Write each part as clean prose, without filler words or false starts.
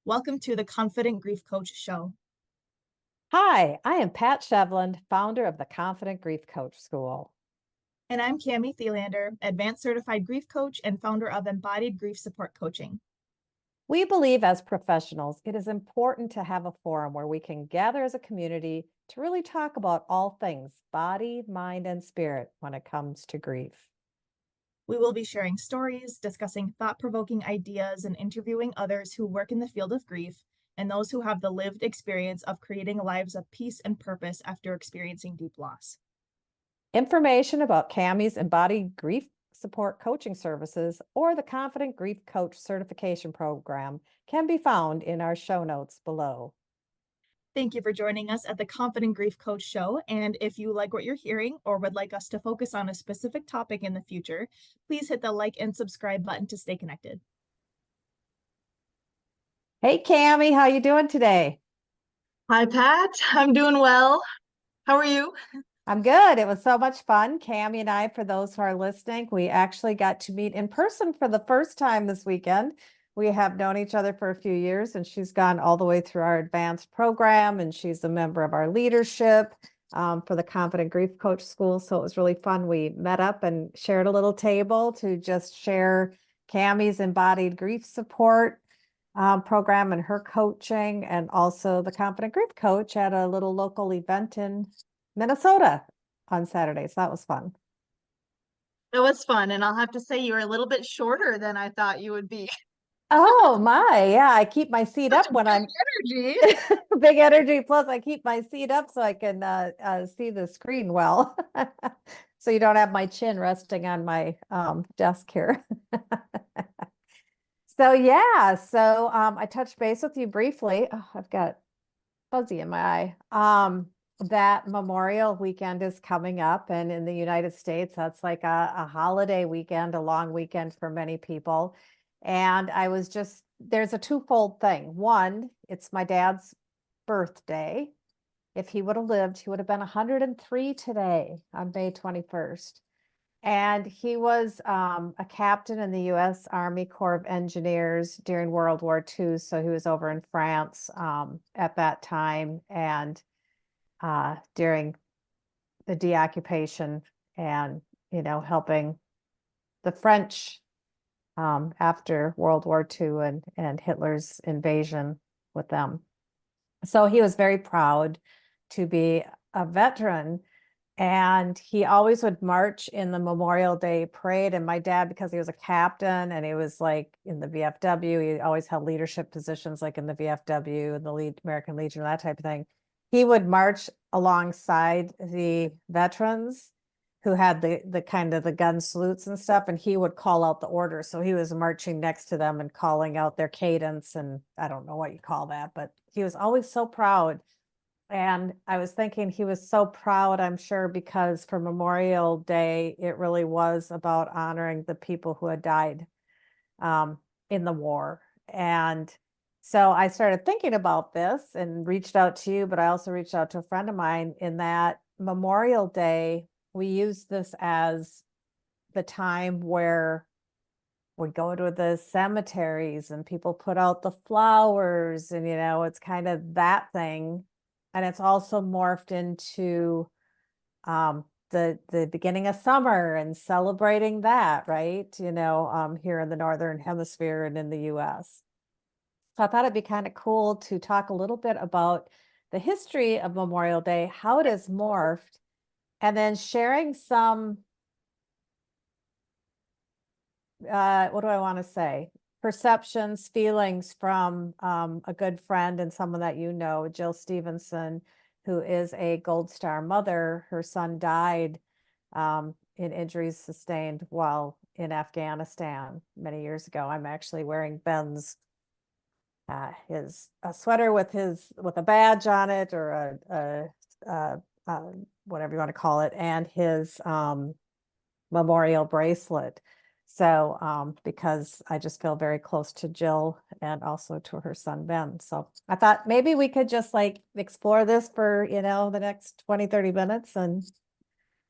Welcome to the Confident Grief Coach Show. Hi, I am Pat Shevland, founder of the Confident Grief Coach School. And I'm Cami Thielander, Advanced Certified Grief Coach and founder of Embodied Grief Support Coaching. We believe as professionals, it is important to have a forum where we can gather as a community to really talk about all things body, mind, and spirit when it comes to grief. We will be sharing stories, discussing thought-provoking ideas, and interviewing others who work in the field of grief and those who have the lived experience of creating lives of peace and purpose after experiencing deep loss. Information about Cami's Embodied Grief Support Coaching Services or the Confident Grief Coach Certification Program can be found in our show notes below. Thank you for joining us at the Confident Grief Coach Show. And if you like what you're hearing or would like us to focus on a specific topic in the future, please hit the like and subscribe button to stay connected. Hey, Cami, how you doing today? Hi, Pat. I'm doing well. How are you? I'm good. It was so much fun. Cami and I, for those who are listening, we actually got to meet in person for the first time this weekend. We have known each other for a few years, and she's gone all the way through our advanced program, and she's a member of our leadership for the Confident Grief Coach School. So it was really fun. We met up and shared a little table to just share Cami's embodied grief support program and her coaching, and also the Confident Grief Coach at a little local event in Minnesota on Saturday. So that was fun. It was fun, and I'll have to say you were a little bit shorter than I thought you would be. Oh my, yeah, I keep my seat Such up when I'm energy. big energy. Plus, I keep my seat up so I can see the screen well. So you don't have my chin resting on my desk here. So yeah, so I touched base with you briefly. Oh, I've got fuzzy in my eye. That Memorial weekend is coming up, and in the United States, that's like a holiday weekend, a long weekend for many people. And there's a twofold thing. One, it's my dad's birthday. If he would have lived, he would have been 103 today on May 21st. And he was a captain in the U.S. Army Corps of Engineers during World War II. So he was over in France at that time and during the deoccupation and, helping the French after World War II and Hitler's invasion with them. So he was very proud to be a veteran. And he always would march in the Memorial Day parade. And my dad, because he was a captain and he was like in the VFW, he always held leadership positions like in the VFW and the American Legion, that type of thing. He would march alongside the veterans who had the kind of the gun salutes and stuff, and he would call out the orders. So he was marching next to them and calling out their cadence, and I don't know what you call that, but he was always so proud. And I was thinking he was so proud, I'm sure, because for Memorial Day, it really was about honoring the people who had died in the war. And so I started thinking about this and reached out to you, but I also reached out to a friend of mine in that Memorial Day, we use this as the time where we go to the cemeteries and people put out the flowers and, it's kind of that thing. And it's also morphed into the beginning of summer and celebrating that, right? Here in the Northern Hemisphere and in the US. So I thought it'd be kind of cool to talk a little bit about the history of Memorial Day, how it has morphed, and then sharing some, what do I want to say? Perceptions, feelings from a good friend and someone that Jill Stephenson, who is a Gold Star mother. Her son died in injuries sustained while in Afghanistan many years ago. I'm actually wearing Ben's his a sweater with a badge on it, or whatever you want to call it, and his memorial bracelet. So because I just feel very close to Jill and also to her son Ben. So I thought maybe we could just like explore this for the next 20-30 minutes and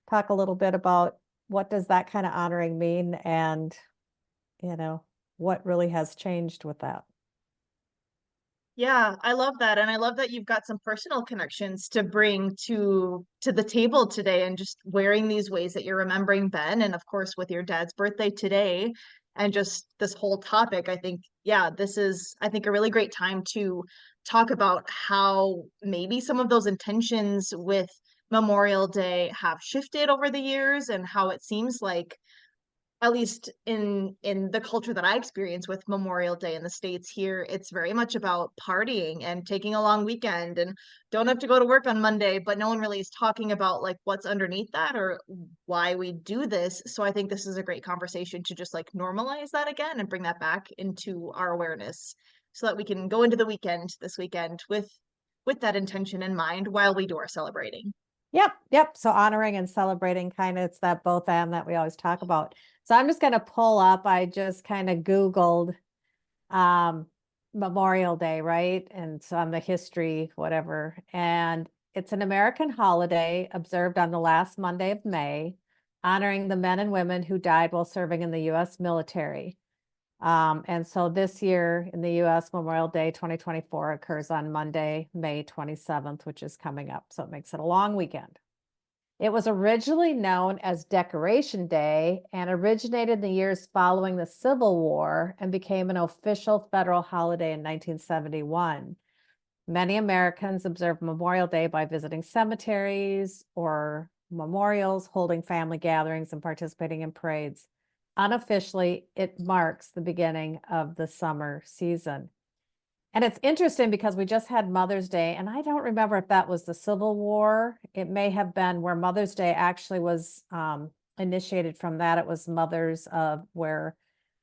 talk a little bit about what does that kind of honoring mean, and what really has changed with that. Yeah, I love that. And I love that you've got some personal connections to bring to the table today, and just wearing these ways that you're remembering Ben, and of course with your dad's birthday today, and just this whole topic. I think, yeah, this is, I think, a really great time to talk about how maybe some of those intentions with Memorial Day have shifted over the years, and how it seems like, at least in the culture that I experience with Memorial Day in the States here, it's very much about partying and taking a long weekend and don't have to go to work on Monday, but no one really is talking about like what's underneath that or why we do this. So I think this is a great conversation to just like normalize that again and bring that back into our awareness so that we can go into the weekend this weekend with that intention in mind while we do our celebrating. Yep, yep. So honoring and celebrating, kind of, it's that both and that we always talk about. So I'm just going to pull up, I just kind of Googled um, Memorial Day, right? And so on the history, whatever. And it's an American holiday observed on the last Monday of May, honoring the men and women who died while serving in the U.S. military. And so this year in the U.S., Memorial Day 2024 occurs on Monday, May 27th, which is coming up. So it makes it a long weekend. It was originally known as Decoration Day and originated in the years following the Civil War and became an official federal holiday in 1971. Many Americans observe Memorial Day by visiting cemeteries or memorials, holding family gatherings, and participating in parades. Unofficially, it marks the beginning of the summer season. And it's interesting because we just had Mother's Day, and I don't remember if that was the Civil War. It may have been where Mother's Day actually was initiated from that. It was mothers of where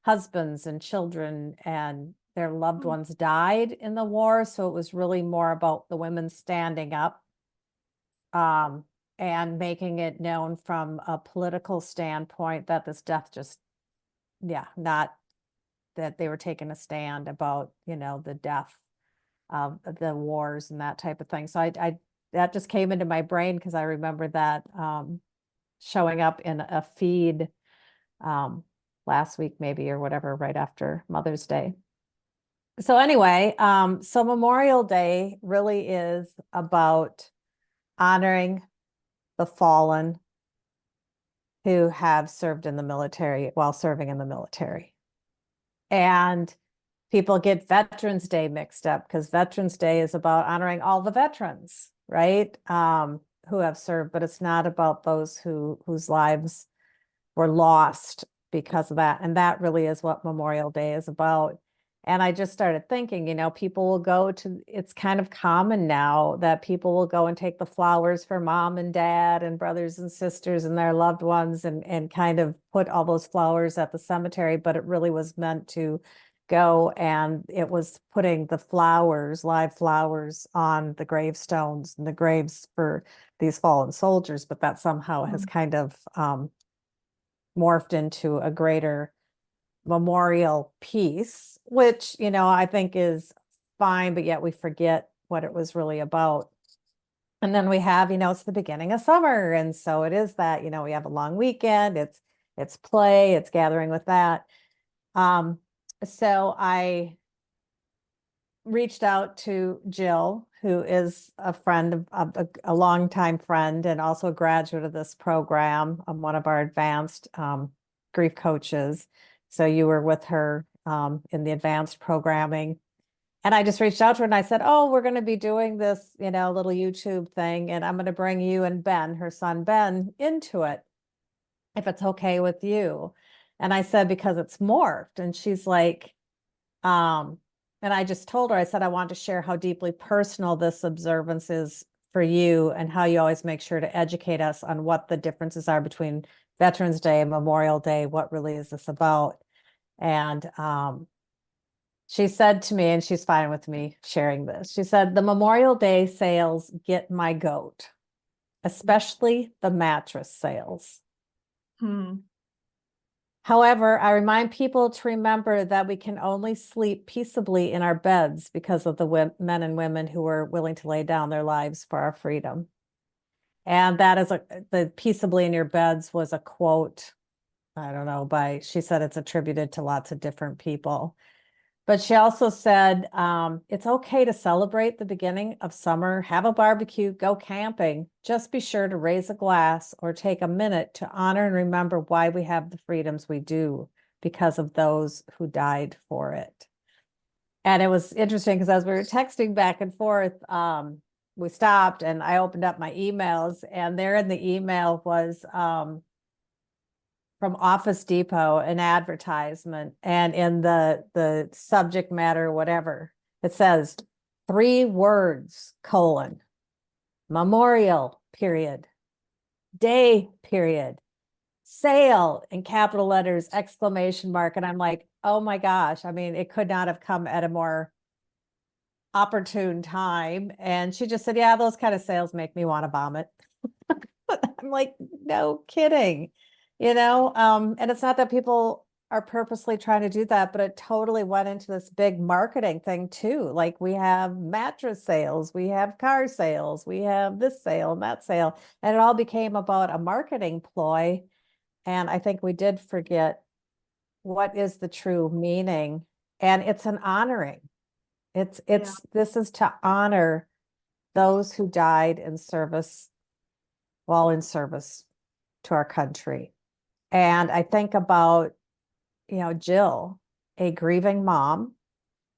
husbands and children and their loved ones died in the war. So it was really more about the women standing up and making it known from a political standpoint that this death just, yeah, not that they were taking a stand about, the death of the wars and that type of thing. So I that just came into my brain because I remember that showing up in a feed last week maybe or whatever, right after Mother's Day. So anyway, so Memorial Day really is about honoring the fallen who have served in the military while serving in the military. And people get Veterans Day mixed up because Veterans Day is about honoring all the veterans, right? Who have served, but it's not about those whose lives were lost because of that. And that really is what Memorial Day is about. And I just started thinking, people will go to, it's kind of common now that people will go and take the flowers for mom and dad and brothers and sisters and their loved ones and kind of put all those flowers at the cemetery. But it really was meant to go and it was putting the flowers, live flowers on the gravestones and the graves for these fallen soldiers. But that somehow has kind of morphed into a greater memorial piece, which, I think is fine, but yet we forget what it was really about. And then we have, it's the beginning of summer. And so it is that, we have a long weekend, it's play, it's gathering with that. So I reached out to Jill, who is a friend of a longtime friend and also a graduate of this program, one of our advanced grief coaches. So you were with her in the advanced programming. And I just reached out to her and I said, oh, we're going to be doing this, little YouTube thing. And I'm going to bring you and Ben, her son, Ben, into it, if it's okay with you. And I said, because it's morphed. And she's like, and I just told her, I said, I want to share how deeply personal this observance is for you and how you always make sure to educate us on what the differences are between Veterans Day and Memorial Day. What really is this about? And she said to me, and she's fine with me sharing this, she said, the Memorial Day sales get my goat, especially the mattress sales. However, I remind people to remember that we can only sleep peaceably in our beds because of the men and women who were willing to lay down their lives for our freedom. And that is the peaceably in your beds was a quote, I don't know, she said it's attributed to lots of different people. But she also said, it's okay to celebrate the beginning of summer, have a barbecue, go camping. Just be sure to raise a glass or take a minute to honor and remember why we have the freedoms we do because of those who died for it. And it was interesting because as we were texting back and forth, we stopped and I opened up my emails, and there in the email was from Office Depot, an advertisement, and in the subject matter, whatever, it says 3 words, : memorial, period, day, period, sale, in capital letters, ! And I'm like, oh my gosh. I mean, it could not have come at a more opportune time. And she just said, yeah, those kind of sales make me want to vomit. I'm like, no kidding, and it's not that people are purposely trying to do that, but it totally went into this big marketing thing too. Like, we have mattress sales, we have car sales, we have this sale and that sale, and it all became about a marketing ploy. And I think we did forget what is the true meaning. And it's an honoring. This is to honor those who died in service, while in service to our country. And I think about, Jill, a grieving mom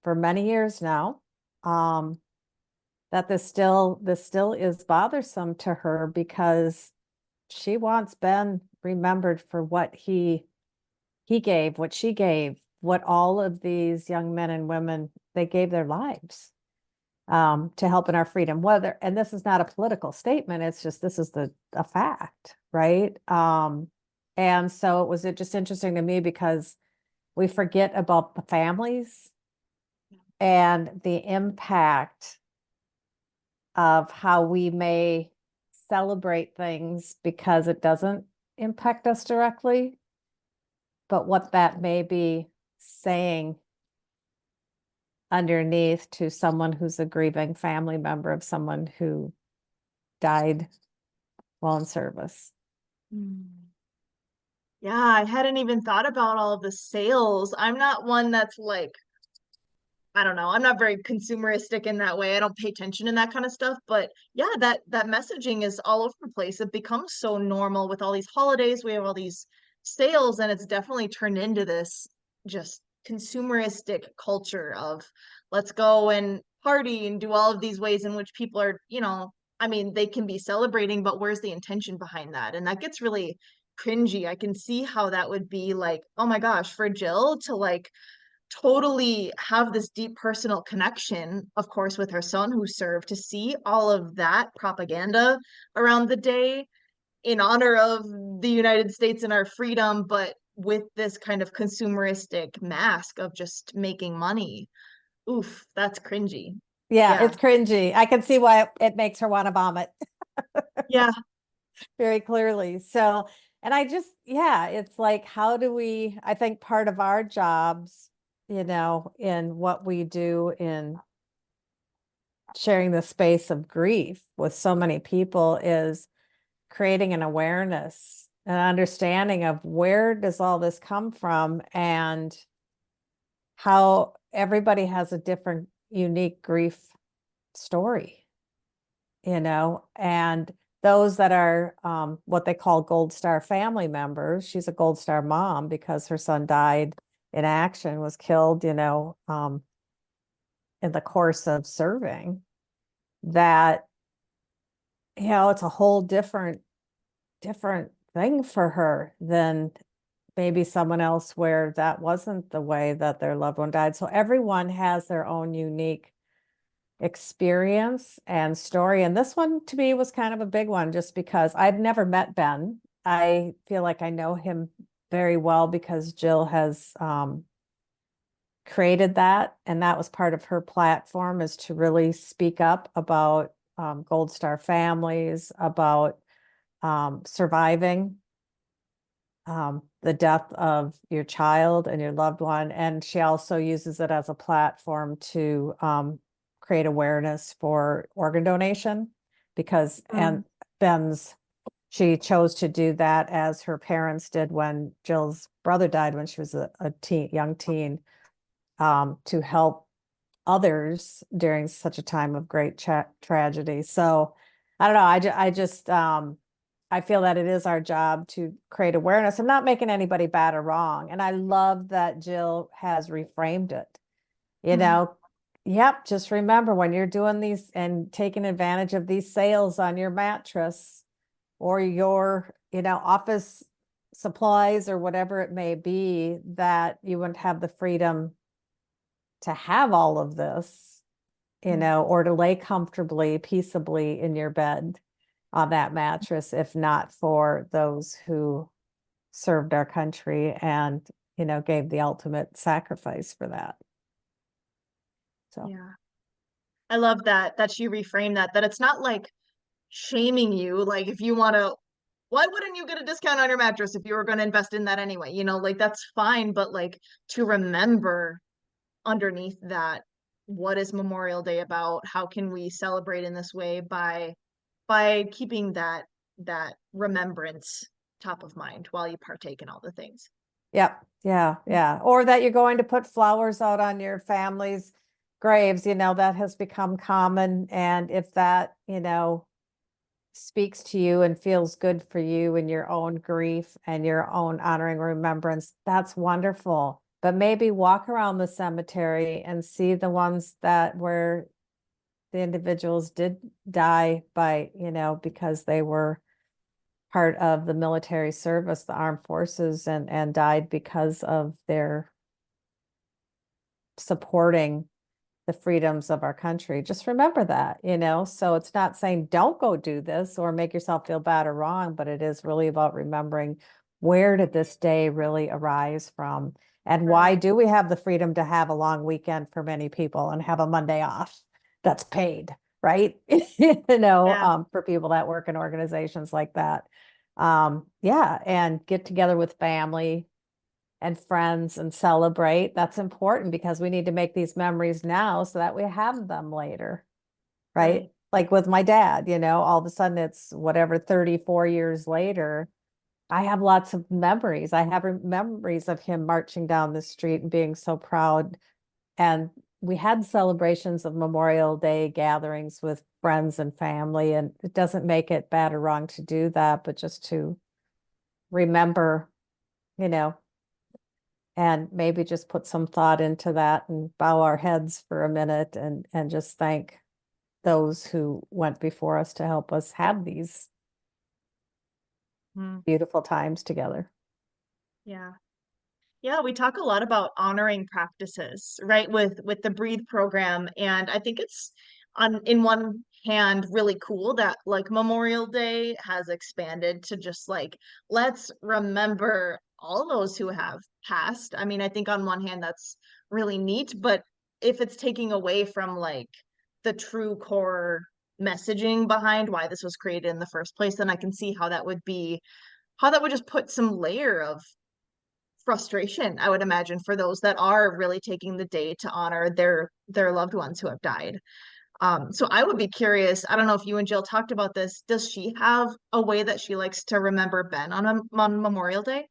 for many years now, that this still is bothersome to her because she wants Ben remembered for what he gave, what she gave, what all of these young men and women, they gave their lives to help in our freedom. And this is not a political statement, it's just, this is a fact, right? And so it was just interesting to me because we forget about the families and the impact of how we may celebrate things because it doesn't impact us directly, but what that may be saying underneath to someone who's a grieving family member of someone who died while in service. Yeah, I hadn't even thought about all of the sales. I'm not one that's like, I don't know, I'm not very consumeristic in that way. I don't pay attention in that kind of stuff. But yeah, that messaging is all over the place. It becomes so normal with all these holidays. We have all these sales, and it's definitely turned into this just consumeristic culture of let's go and party and do all of these ways in which people are, I mean, they can be celebrating, but where's the intention behind that? And that gets really cringy. I can see how that would be like, oh my gosh, for Jill to like totally have this deep personal connection, of course, with her son who served, to see all of that propaganda around the day in honor of the United States and our freedom, but with this kind of consumeristic mask of just making money. Oof, that's cringy. Yeah, Yeah. it's cringy. I can see why it makes her want to vomit. Yeah. Very clearly. So, and it's like, how do we, I think part of our jobs, in what we do in sharing the space of grief with so many people is creating an awareness, an understanding of where does all this come from and how everybody has a different, unique grief story, and those that are what they call Gold Star family members. She's a Gold Star mom because her son died in action, was killed, in the course of serving. That, it's a whole different thing for her than maybe someone else where that wasn't the way that their loved one died. So everyone has their own unique experience and story. And this one to me was kind of a big one just because I've never met Ben. I feel like I know him very well because Jill has created that. And that was part of her platform, is to really speak up about Gold Star families, about surviving the death of your child and your loved one. And she also uses it as a platform to create awareness for organ donation because, and she chose to do that as her parents did when Jill's brother died when she was a young teen. to help others during such a time of great tragedy. So I don't know. I just I feel that it is our job to create awareness. I'm not making anybody bad or wrong. And I love that Jill has reframed it. You know, yep, just remember when you're doing these and taking advantage of these sales on your mattress or your, office supplies or whatever it may be, that you wouldn't have the freedom to have all of this, or to lay comfortably, peaceably in your bed on that mattress, if not for those who served our country and, gave the ultimate sacrifice for that. So, Yeah. I love that you reframe that it's not like shaming you. Like if you want to, why wouldn't you get a discount on your mattress if you were going to invest in that anyway? Like that's fine, but like to remember underneath that, what is Memorial Day about? How can we celebrate in this way by keeping that remembrance top of mind while you partake in all the things. yep. Yeah. Yeah. Or that you're going to put flowers out on your family's graves, that has become common. And if that, speaks to you and feels good for you in your own grief and your own honoring remembrance, that's wonderful. But maybe walk around the cemetery and see the ones that where the individuals did die by, because they were part of the military service, the armed forces, and died because of their supporting the freedoms of our country. Just remember that, so it's not saying don't go do this or make yourself feel bad or wrong, but it is really about remembering, where did this day really arise from? And why do we have the freedom to have a long weekend for many people and have a Monday off that's paid, right? For people that work in organizations like that. Yeah. And get together with family and friends and celebrate. That's important because we need to make these memories now so that we have them later. Right. Like with my dad, all of a sudden it's whatever, 34 years later, I have lots of memories. I have memories of him marching down the street and being so proud. And we had celebrations of Memorial Day gatherings with friends and family. And it doesn't make it bad or wrong to do that, but just to remember, and maybe just put some thought into that and bow our heads for a minute and just thank those who went before us to help us have these beautiful times together. Yeah. Yeah, we talk a lot about honoring practices, right? With the Breathe program. And I think it's in one hand really cool that like Memorial Day has expanded to just like, let's remember all those who have passed. I mean, I think on one hand that's really neat, but if it's taking away from like the true core messaging behind why this was created in the first place, then I can see how that would just put some layer of frustration, I would imagine, for those that are really taking the day to honor their loved ones who have died. So I would be curious, I don't know if you and Jill talked about this, does she have a way that she likes to remember Ben on Memorial Day?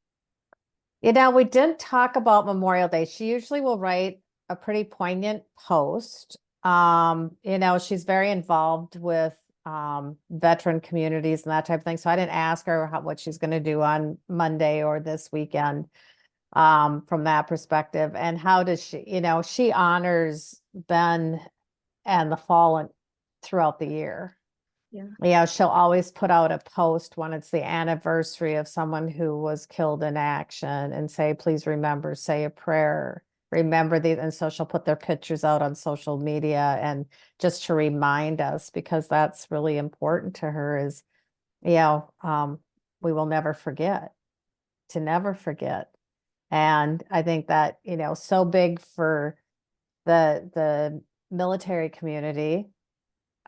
We didn't talk about Memorial Day. She usually will write a pretty poignant post. She's very involved with veteran communities and that type of thing. So I didn't ask her what she's going to do on Monday or this weekend from that perspective. And how does she, she honors Ben and the fallen throughout the year. Yeah, she'll always put out a post when it's the anniversary of someone who was killed in action and say, please remember, say a prayer, remember these. And so she'll put their pictures out on social media and just to remind us, because that's really important to her is, we will never forget, to never forget. And I think that, so big for the military community,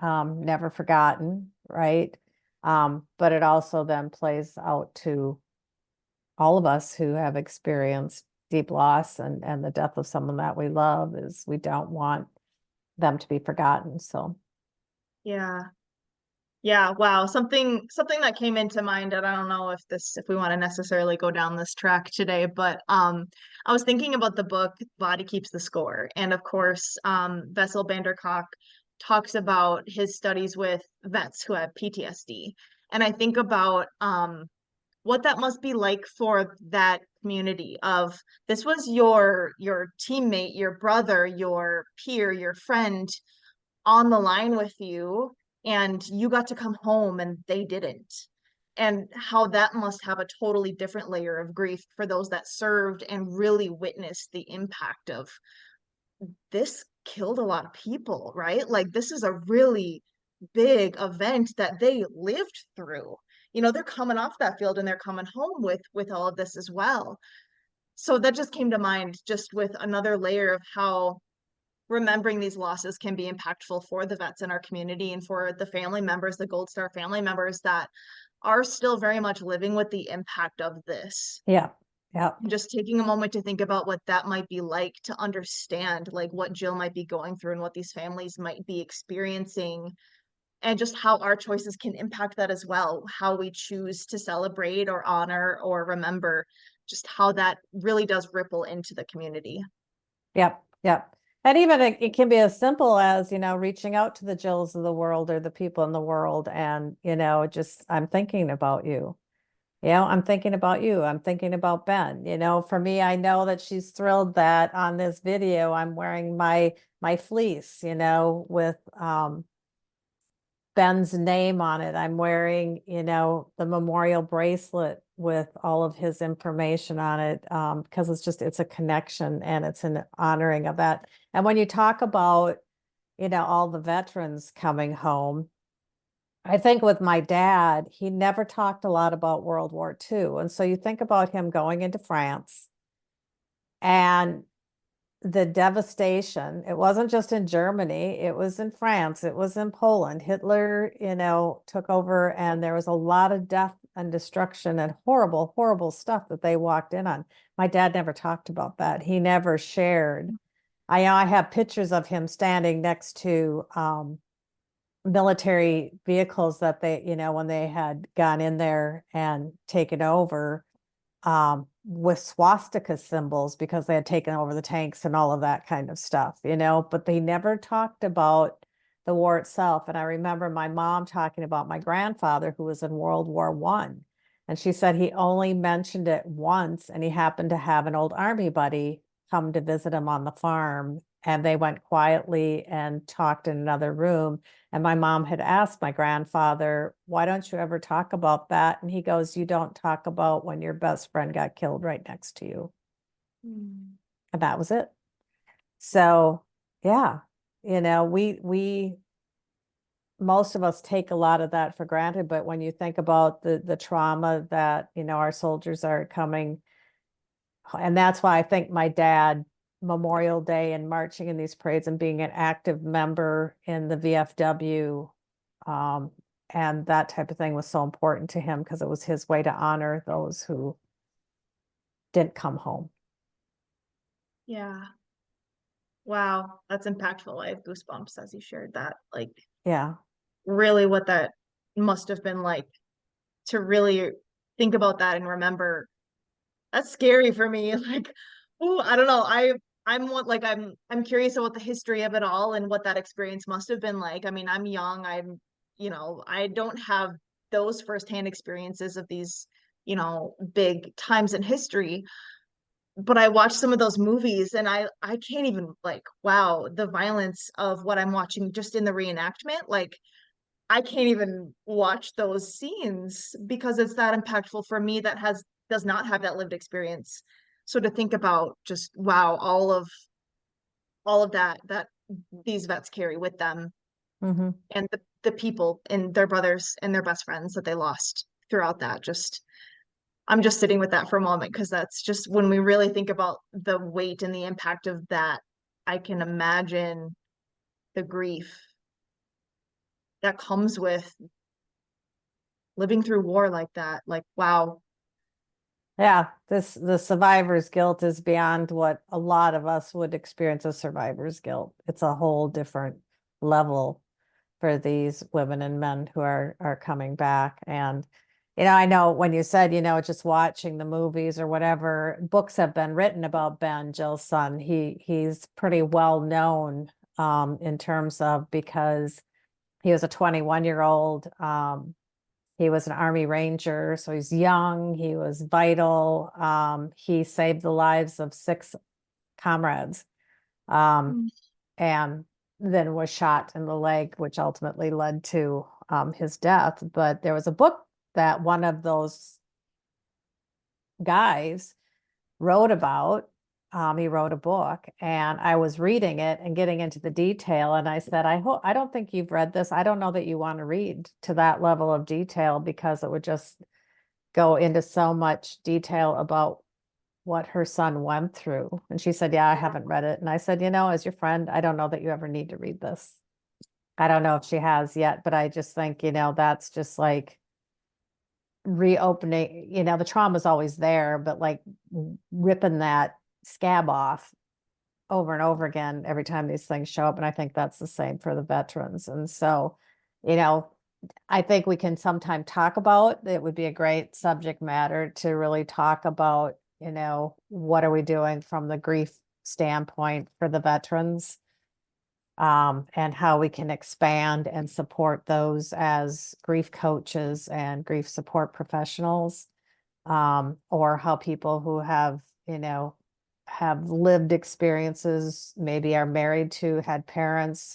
never forgotten, right? But it also then plays out to all of us who have experienced deep loss and the death of someone that we love, is we don't want them to be forgotten. So yeah Yeah, wow. Something that came into mind, and I don't know if we want to necessarily go down this track today, but I was thinking about the book Body Keeps the Score. And of course, Bessel van der Kolk talks about his studies with vets who have PTSD. And I think about what that must be like for that community of this was your teammate, your brother, your peer, your friend on the line with you, and you got to come home and they didn't. And how that must have a totally different layer of grief for those that served and really witnessed the impact of this killed a lot of people, right? Like this is a really big event that they lived through. You know, they're coming off that field and they're coming home with all of this as well. So that just came to mind just with another layer of how remembering these losses can be impactful for the vets in our community and for the family members, the Gold Star family members that are still very much living with the impact of this. Yeah. Yeah. And just taking a moment to think about what that might be like, to understand like what Jill might be going through and what these families might be experiencing, and just how our choices can impact that as well. How we choose to celebrate or honor or remember, just how that really does ripple into the community. Yep. Yep. And even it can be as simple as, reaching out to the Jills of the world or the people in the world. And, just, I'm thinking about you. I'm thinking about you. I'm thinking about Ben. For me, I know that she's thrilled that on this video, I'm wearing my fleece, with Ben's name on it. I'm wearing, the memorial bracelet with all of his information on it, because it's a connection and it's an honoring of that. And when you talk about, all the veterans coming home, I think with my dad, he never talked a lot about World War II. And so you think about him going into France and the devastation. It wasn't just in Germany, it was in France, it was in Poland. Hitler, took over, and there was a lot of death and destruction and horrible, horrible stuff that they walked in on. My dad never talked about that. He never shared. I have pictures of him standing next to military vehicles that they, when they had gone in there and taken over, with swastika symbols because they had taken over the tanks and all of that kind of stuff, but they never talked about the war itself. And I remember my mom talking about my grandfather who was in World War One, and she said he only mentioned it once, and he happened to have an old army buddy come to visit him on the farm, and they went quietly and talked in another room. And my mom had asked my grandfather, why don't you ever talk about that? And he goes, you don't talk about when your best friend got killed right next to you. And that was it. So yeah, we most of us take a lot of that for granted, but when you think about the trauma that, our soldiers are coming, and that's why I think my dad, Memorial Day and marching in these parades and being an active member in the VFW, and that type of thing was so important to him, because it was his way to honor those who didn't come home. Yeah. Wow, that's impactful. I have goosebumps as you shared that. Like, Yeah. really what that must have been like to really think about that and remember. That's scary for me. Like, oh, I don't know. I'm curious about the history of it all and what that experience must have been like. I mean, I'm young. I don't have those firsthand experiences of these, big times in history. But I watched some of those movies and I can't even, like, wow, the violence of what I'm watching just in the reenactment. Like, I can't even watch those scenes because it's that impactful for me that does not have that lived experience. So to think about just, wow, all of that these vets carry with them, Mm-hmm. and the people and their brothers and their best friends that they lost throughout that, just I'm just sitting with that for a moment, because that's just when we really think about the weight and the impact of that, I can imagine the grief that comes with living through war like that. Like, wow. Yeah, the survivor's guilt is beyond what a lot of us would experience as survivor's guilt. It's a whole different level for these women and men who are coming back. And I know when you said, just watching the movies or whatever, books have been written about Ben, Jill's son. He's pretty well known in terms of, because he was a 21-year-old. He was an Army Ranger, so he's young. He was vital. He saved the lives of 6 comrades, and then was shot in the leg, which ultimately led to his death. But there was a book that one of those guys wrote about. He wrote a book, and I was reading it and getting into the detail. And I said, I don't think you've read this. I don't know that you want to read to that level of detail, because it would just go into so much detail about what her son went through. And she said, yeah, I haven't read it. And I said, as your friend, I don't know that you ever need to read this. I don't know if she has yet, but I just think, that's just like reopening, the trauma is always there, but like ripping that scab off over and over again every time these things show up. And I think that's the same for the veterans. And so, I think we can sometime talk about, it would be a great subject matter to really talk about, what are we doing from the grief standpoint for the veterans, and how we can expand and support those as grief coaches and grief support professionals, or how people who have lived experiences, maybe are married to, had parents,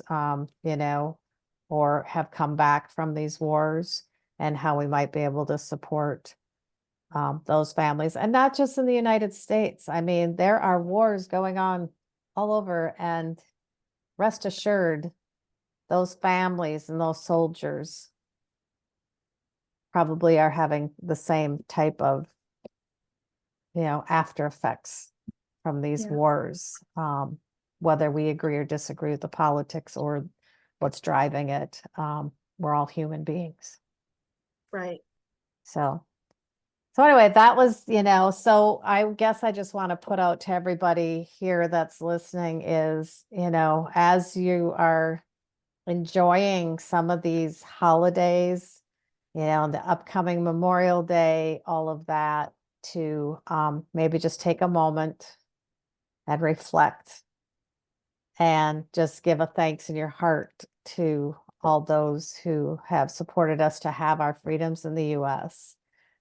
or have come back from these wars, and how we might be able to support those families. And not just in the United States. I mean, there are wars going on all over, and rest assured, those families and those soldiers probably are having the same type of, after effects from these wars, whether we agree or disagree with the politics or what's driving it. We're all human beings. Right. So anyway, that was, so I guess I just want to put out to everybody here that's listening is, as you are enjoying some of these holidays, the upcoming Memorial Day, all of that, to maybe just take a moment and reflect and just give a thanks in your heart to all those who have supported us to have our freedoms in the U.S.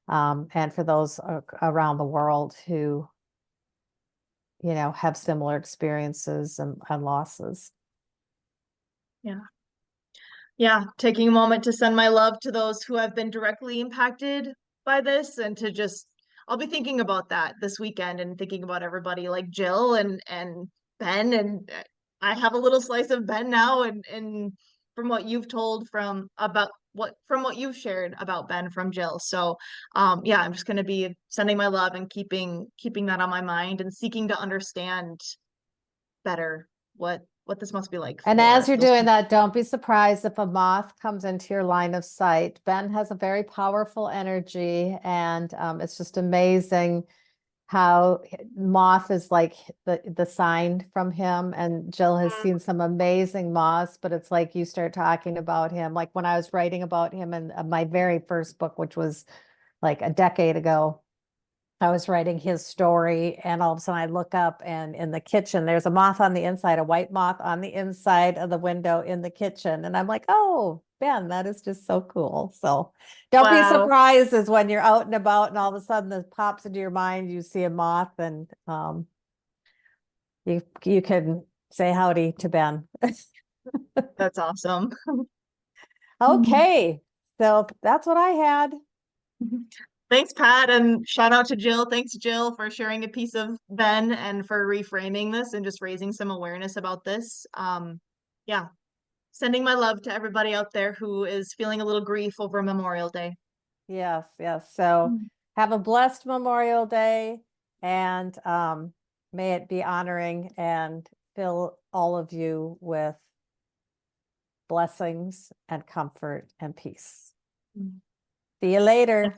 And for those around the world who, have similar experiences and losses. Yeah. Yeah. Taking a moment to send my love to those who have been directly impacted by this, and to just, I'll be thinking about that this weekend, and thinking about everybody like Jill and Ben. And I have a little slice of Ben now, and from what you've told from what you've shared about Ben from Jill. So yeah, I'm just going to be sending my love and keeping that on my mind, and seeking to understand better what this must be like And for as you're those doing people. that, don't be surprised if a moth comes into your line of sight. Ben has a very powerful energy, and it's just amazing how moth is like the sign from him. And Jill has seen some amazing moths, but it's like you start talking about him. Like when I was writing about him in my very first book, which was like a decade ago, I was writing his story, and all of a sudden I look up, and in the kitchen, there's a moth on the inside, a white moth on the inside of the window in the kitchen. And I'm like, oh, Ben, that is just so cool. So don't be Wow. surprised as when you're out and about and all of a sudden this pops into your mind, you see a moth, and you can say howdy to Ben. That's awesome. Okay, so that's what I had. Thanks, Pat, and shout out to Jill. Thanks, Jill, for sharing a piece of Ben, and for reframing this and just raising some awareness about this. Yeah, sending my love to everybody out there who is feeling a little grief over Memorial Day. Yes, yes. So have a blessed Memorial Day, and may it be honoring and fill all of you with blessings and comfort and peace. See you later.